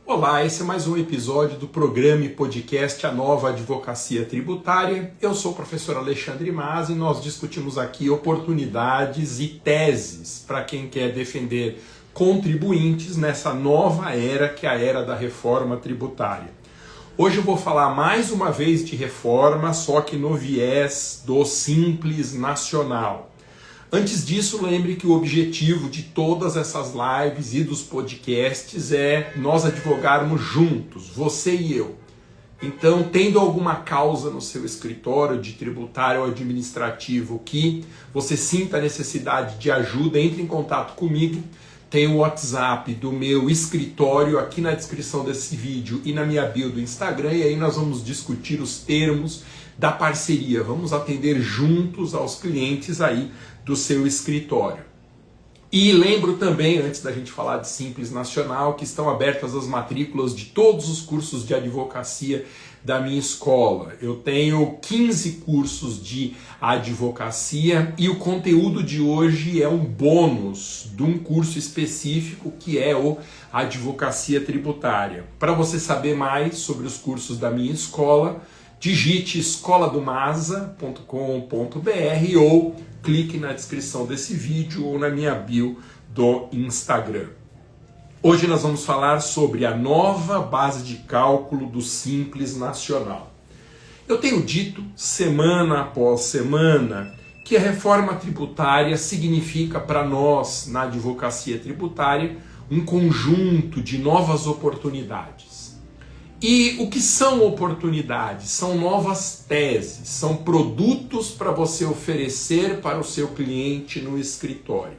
Olá, esse é mais um episódio do programa e podcast A Nova Advocacia Tributária. Eu sou o professor Alexandre Mas e nós discutimos aqui oportunidades e teses para quem quer defender contribuintes nessa nova era que é a era da reforma tributária. Hoje eu vou falar mais uma vez de reforma, só que no viés do Simples Nacional. Antes disso, lembre que o objetivo de todas essas lives e dos podcasts é nós advogarmos juntos, você e eu. Então, tendo alguma causa no seu escritório de tributário ou administrativo que você sinta a necessidade de ajuda, entre em contato comigo. Tem o WhatsApp do meu escritório aqui na descrição desse vídeo e na minha bio do Instagram, e aí nós vamos discutir os termos da parceria. Vamos atender juntos aos clientes aí do seu escritório. E lembro também, antes da gente falar de Simples Nacional, que estão abertas as matrículas de todos os cursos de advocacia da minha escola. Eu tenho 15 cursos de advocacia e o conteúdo de hoje é um bônus de um curso específico que é o Advocacia Tributária. Para você saber mais sobre os cursos da minha escola, digite escoladomasa.com.br ou clique na descrição desse vídeo ou na minha bio do Instagram. Hoje nós vamos falar sobre a nova base de cálculo do Simples Nacional. Eu tenho dito, semana após semana, que a reforma tributária significa para nós, na advocacia tributária, um conjunto de novas oportunidades. E o que são oportunidades? São novas teses, são produtos para você oferecer para o seu cliente no escritório.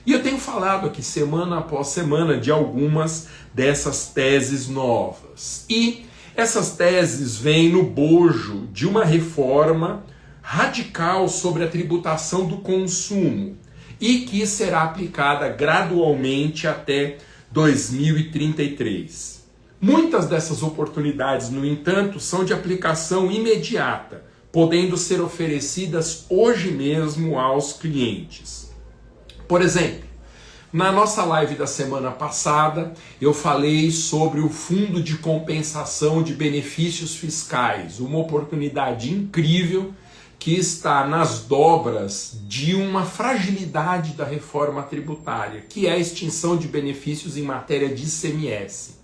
E eu tenho falado aqui semana após semana de algumas dessas teses novas. E essas teses vêm no bojo de uma reforma radical sobre a tributação do consumo e que será aplicada gradualmente até 2033. Muitas dessas oportunidades, no entanto, são de aplicação imediata, podendo ser oferecidas hoje mesmo aos clientes. Por exemplo, na nossa live da semana passada, eu falei sobre o Fundo de Compensação de Benefícios Fiscais, uma oportunidade incrível que está nas dobras de uma fragilidade da reforma tributária, que é a extinção de benefícios em matéria de ICMS.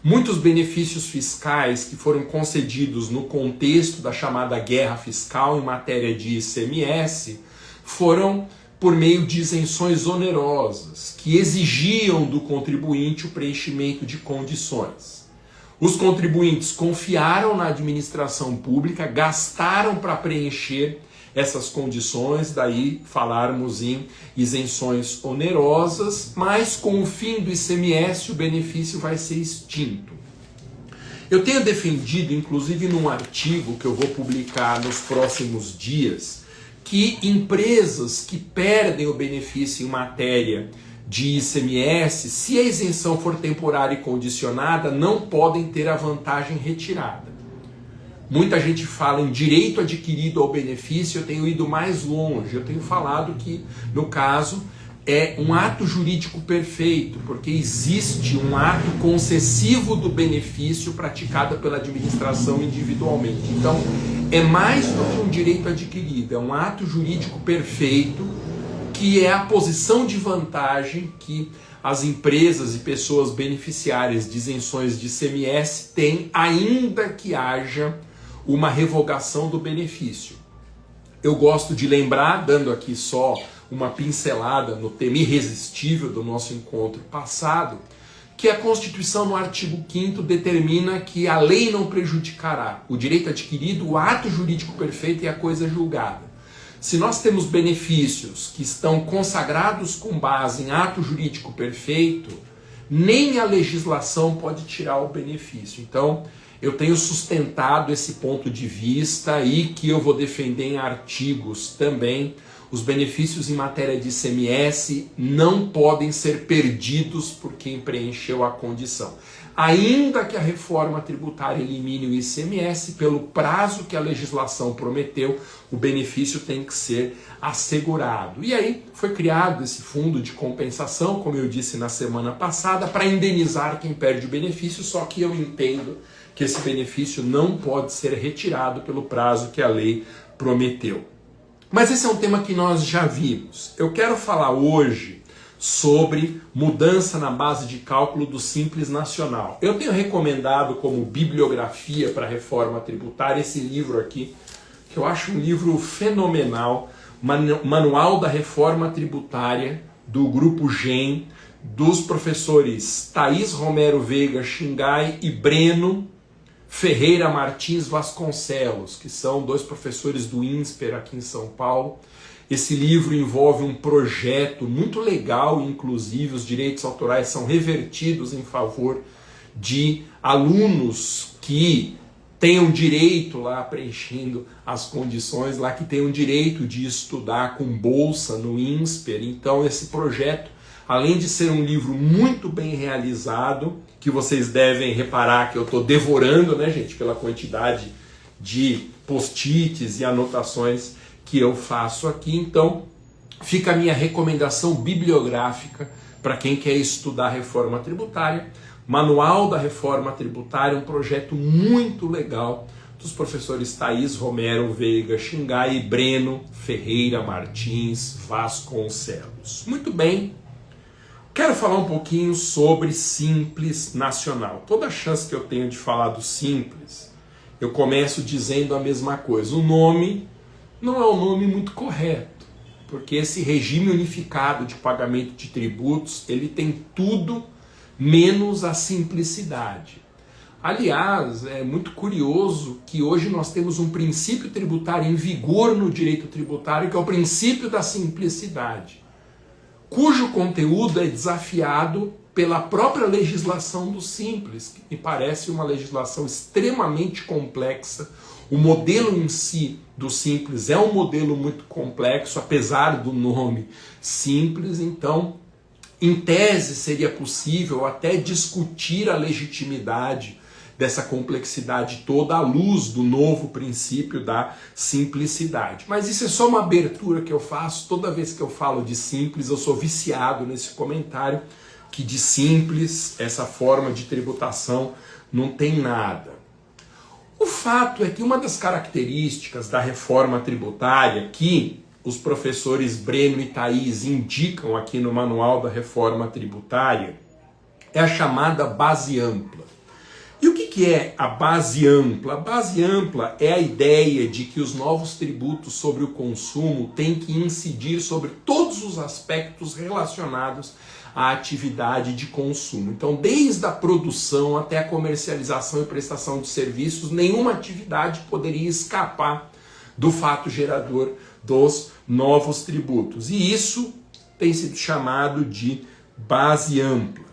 Muitos benefícios fiscais que foram concedidos no contexto da chamada guerra fiscal em matéria de ICMS foram por meio de isenções onerosas, que exigiam do contribuinte o preenchimento de condições. Os contribuintes confiaram na administração pública, gastaram para preencher essas condições, daí falarmos em isenções onerosas, mas com o fim do ICMS o benefício vai ser extinto. Eu tenho defendido, inclusive num artigo que eu vou publicar nos próximos dias, que empresas que perdem o benefício em matéria de ICMS, se a isenção for temporária e condicionada, não podem ter a vantagem retirada. Muita gente fala em direito adquirido ao benefício, eu tenho ido mais longe, eu tenho falado que, no caso, é um ato jurídico perfeito, porque existe um ato concessivo do benefício praticado pela administração individualmente. Então, é mais do que um direito adquirido, é um ato jurídico perfeito, que é a posição de vantagem que as empresas e pessoas beneficiárias de isenções de ICMS têm, ainda que haja uma revogação do benefício. Eu gosto de lembrar, dando aqui só uma pincelada no tema irresistível do nosso encontro passado, que a Constituição, no artigo 5º, determina que a lei não prejudicará o direito adquirido, o ato jurídico perfeito e a coisa julgada. Se nós temos benefícios que estão consagrados com base em ato jurídico perfeito, nem a legislação pode tirar o benefício. Então, eu tenho sustentado esse ponto de vista e que eu vou defender em artigos também, os benefícios em matéria de ICMS não podem ser perdidos por quem preencheu a condição. Ainda que a reforma tributária elimine o ICMS, pelo prazo que a legislação prometeu, o benefício tem que ser assegurado. E aí foi criado esse fundo de compensação, como eu disse na semana passada, para indenizar quem perde o benefício, só que eu entendo que esse benefício não pode ser retirado pelo prazo que a lei prometeu. Mas esse é um tema que nós já vimos. Eu quero falar hoje sobre mudança na base de cálculo do Simples Nacional. Eu tenho recomendado como bibliografia para a reforma tributária esse livro aqui, que eu acho um livro fenomenal, Manual da Reforma Tributária, do Grupo GEM, dos professores Thaís Romero Veiga Xingai e Breno Ferreira Martins Vasconcelos, que são dois professores do INSPER aqui em São Paulo. Esse livro envolve um projeto muito legal, inclusive os direitos autorais são revertidos em favor de alunos que tenham direito lá, preenchendo as condições lá, que tenham direito de estudar com bolsa no INSPER. Então esse projeto, além de ser um livro muito bem realizado, que vocês devem reparar que eu estou devorando, né, gente, pela quantidade de post-its e anotações que eu faço aqui. Então, fica a minha recomendação bibliográfica para quem quer estudar a reforma tributária. Manual da Reforma Tributária, um projeto muito legal dos professores Thaís Romero Veiga Xingai e Breno Ferreira Martins Vasconcelos. Muito bem. Quero falar um pouquinho sobre Simples Nacional. Toda chance que eu tenho de falar do Simples, eu começo dizendo a mesma coisa. O nome não é um nome muito correto, porque esse regime unificado de pagamento de tributos, ele tem tudo menos a simplicidade. Aliás, é muito curioso que hoje nós temos um princípio tributário em vigor no direito tributário, que é o princípio da simplicidade, cujo conteúdo é desafiado pela própria legislação do Simples, que me parece uma legislação extremamente complexa. O modelo em si do Simples é um modelo muito complexo, apesar do nome Simples. Então, em tese, seria possível até discutir a legitimidade dessa complexidade toda à luz do novo princípio da simplicidade. Mas isso é só uma abertura que eu faço. Toda vez que eu falo de Simples, eu sou viciado nesse comentário, que de simples, essa forma de tributação, não tem nada. O fato é que uma das características da reforma tributária que os professores Breno e Thaís indicam aqui no Manual da Reforma Tributária é a chamada base ampla. E o que é a base ampla? A base ampla é a ideia de que os novos tributos sobre o consumo têm que incidir sobre todos os aspectos relacionados à atividade de consumo. Então, desde a produção até a comercialização e prestação de serviços, nenhuma atividade poderia escapar do fato gerador dos novos tributos. E isso tem sido chamado de base ampla.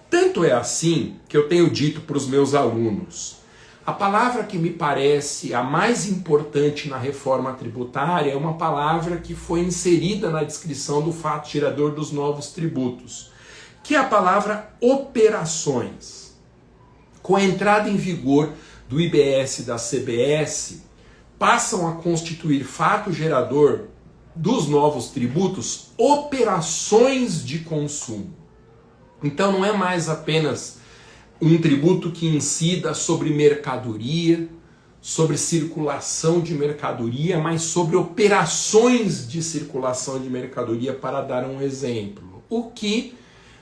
Tanto é assim que eu tenho dito para os meus alunos, a palavra que me parece a mais importante na reforma tributária é uma palavra que foi inserida na descrição do fato gerador dos novos tributos, que é a palavra operações. Com a entrada em vigor do IBS e da CBS, passam a constituir fato gerador dos novos tributos operações de consumo. Então não é mais apenas um tributo que incida sobre mercadoria, sobre circulação de mercadoria, mas sobre operações de circulação de mercadoria, para dar um exemplo. O que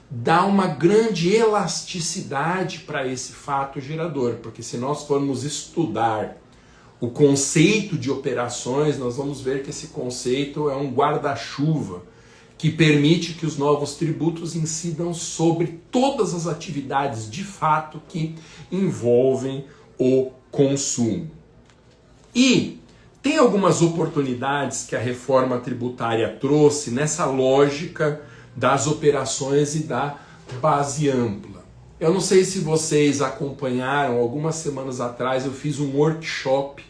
dá uma grande elasticidade para esse fato gerador, porque se nós formos estudar o conceito de operações, nós vamos ver que esse conceito é um guarda-chuva que permite que os novos tributos incidam sobre todas as atividades de fato que envolvem o consumo. E tem algumas oportunidades que a reforma tributária trouxe nessa lógica das operações e da base ampla. Eu não sei se vocês acompanharam, algumas semanas atrás eu fiz um workshop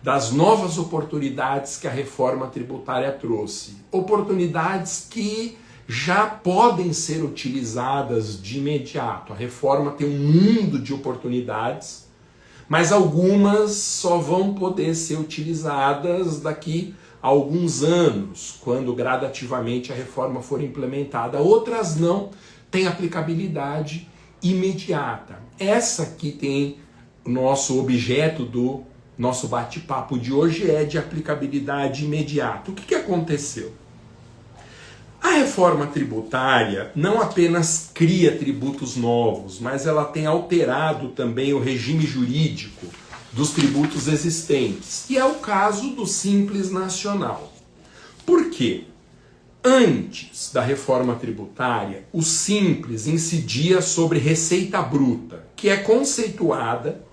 das novas oportunidades que a reforma tributária trouxe. Oportunidades que já podem ser utilizadas de imediato. A reforma tem um mundo de oportunidades, mas algumas só vão poder ser utilizadas daqui a alguns anos, quando gradativamente a reforma for implementada. Outras não têm aplicabilidade imediata. Essa que tem o nosso objeto do nosso bate-papo de hoje é de aplicabilidade imediata. O que aconteceu? A reforma tributária não apenas cria tributos novos, mas ela tem alterado também o regime jurídico dos tributos existentes, que é o caso do Simples Nacional. Por quê? Antes da reforma tributária, o Simples incidia sobre receita bruta, que é conceituada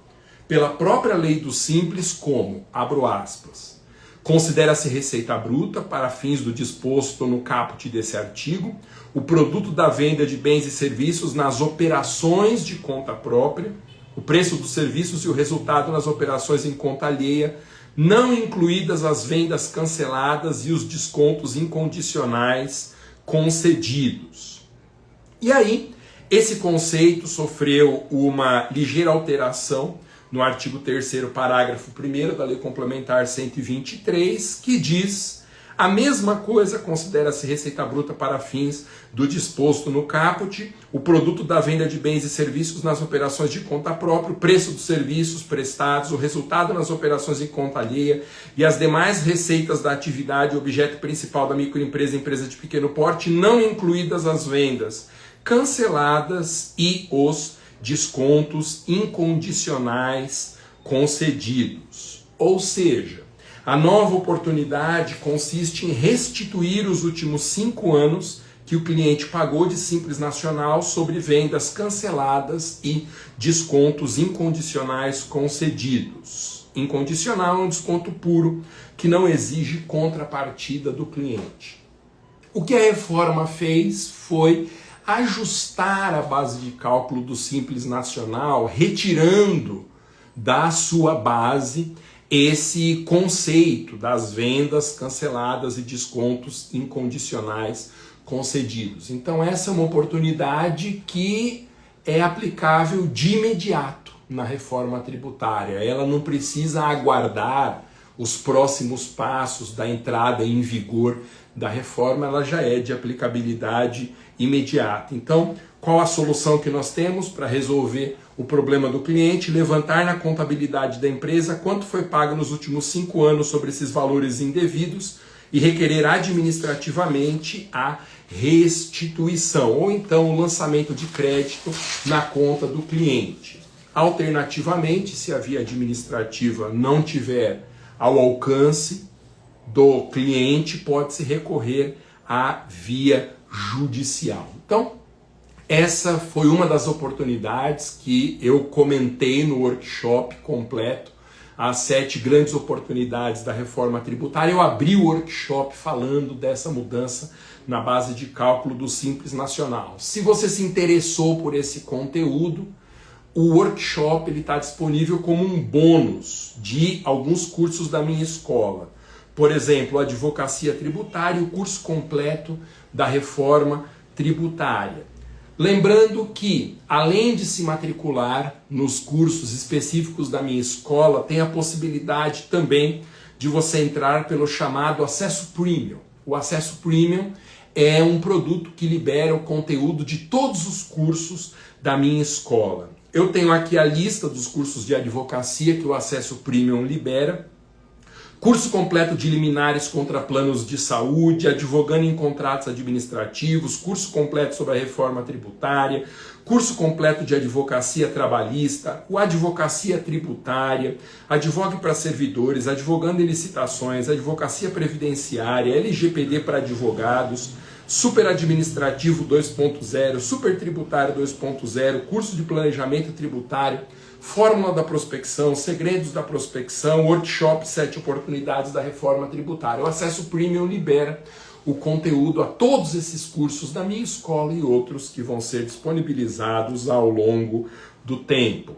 pela própria lei do Simples como, abro aspas, considera-se receita bruta, para fins do disposto no caput desse artigo, o produto da venda de bens e serviços nas operações de conta própria, o preço dos serviços e o resultado nas operações em conta alheia, não incluídas as vendas canceladas e os descontos incondicionais concedidos. E aí, esse conceito sofreu uma ligeira alteração no artigo 3º, parágrafo 1º da Lei Complementar 123, que diz: a mesma coisa considera-se receita bruta para fins do disposto no caput, o produto da venda de bens e serviços nas operações de conta própria, o preço dos serviços prestados, o resultado nas operações em conta alheia e as demais receitas da atividade objeto principal da microempresa e empresa de pequeno porte, não incluídas as vendas canceladas e os descontos incondicionais concedidos. Ou seja, a nova oportunidade consiste em restituir os últimos 5 anos que o cliente pagou de Simples Nacional sobre vendas canceladas e descontos incondicionais concedidos. Incondicional é um desconto puro que não exige contrapartida do cliente. O que a reforma fez foi ajustar a base de cálculo do Simples Nacional, retirando da sua base esse conceito das vendas canceladas e descontos incondicionais concedidos. Então essa é uma oportunidade que é aplicável de imediato na reforma tributária. Ela não precisa aguardar os próximos passos da entrada em vigor da reforma, ela já é de aplicabilidade imediata. Então, qual a solução que nós temos para resolver o problema do cliente? Levantar na contabilidade da empresa quanto foi pago nos últimos 5 anos sobre esses valores indevidos e requerer administrativamente a restituição, ou então o lançamento de crédito na conta do cliente. Alternativamente, se a via administrativa não tiver ao alcance do cliente, pode-se recorrer à via judicial. Então, essa foi uma das oportunidades que eu comentei no workshop completo, as 7 grandes oportunidades da reforma tributária. Eu abri o workshop falando dessa mudança na base de cálculo do Simples Nacional. Se você se interessou por esse conteúdo, o workshop está disponível como um bônus de alguns cursos da minha escola. Por exemplo, Advocacia Tributária, o curso completo da reforma tributária. Lembrando que, além de se matricular nos cursos específicos da minha escola, tem a possibilidade também de você entrar pelo chamado Acesso Premium. O Acesso Premium é um produto que libera o conteúdo de todos os cursos da minha escola. Eu tenho aqui a lista dos cursos de advocacia que o Acesso Premium libera. Curso completo de liminares contra planos de saúde, advogando em contratos administrativos, curso completo sobre a reforma tributária, curso completo de advocacia trabalhista, o advocacia tributária, advogue para servidores, advogando em licitações, advocacia previdenciária, LGPD para advogados, super administrativo 2.0, super tributário 2.0, curso de planejamento tributário, fórmula da prospecção, segredos da prospecção, workshop 7 oportunidades da reforma tributária. O Acesso Premium libera o conteúdo a todos esses cursos da minha escola e outros que vão ser disponibilizados ao longo do tempo.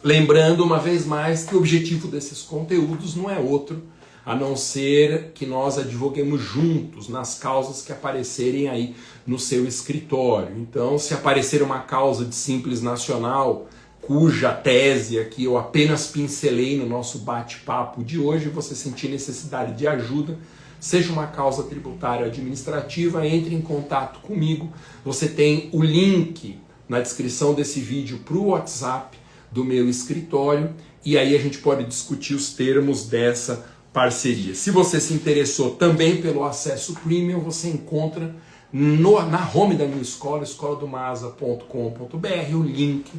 Lembrando uma vez mais que o objetivo desses conteúdos não é outro a não ser que nós advoguemos juntos nas causas que aparecerem aí no seu escritório. Então, se aparecer uma causa de Simples Nacional, cuja tese aqui eu apenas pincelei no nosso bate-papo de hoje, você sentir necessidade de ajuda, seja uma causa tributária ou administrativa, entre em contato comigo. Você tem o link na descrição desse vídeo para o WhatsApp do meu escritório, e aí a gente pode discutir os termos dessa parceria. Se você se interessou também pelo acesso premium, você encontra na home da minha escola, escoladomasa.com.br, o link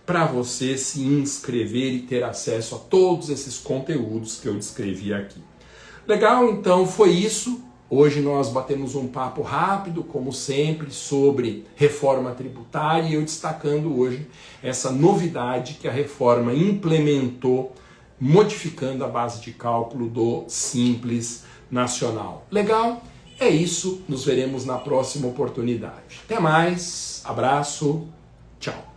para você se inscrever e ter acesso a todos esses conteúdos que eu descrevi aqui. Legal? Então foi isso. Hoje nós batemos um papo rápido, como sempre, sobre reforma tributária, e eu destacando hoje essa novidade que a reforma implementou, modificando a base de cálculo do Simples Nacional. Legal? É isso, nos veremos na próxima oportunidade. Até mais, abraço, tchau.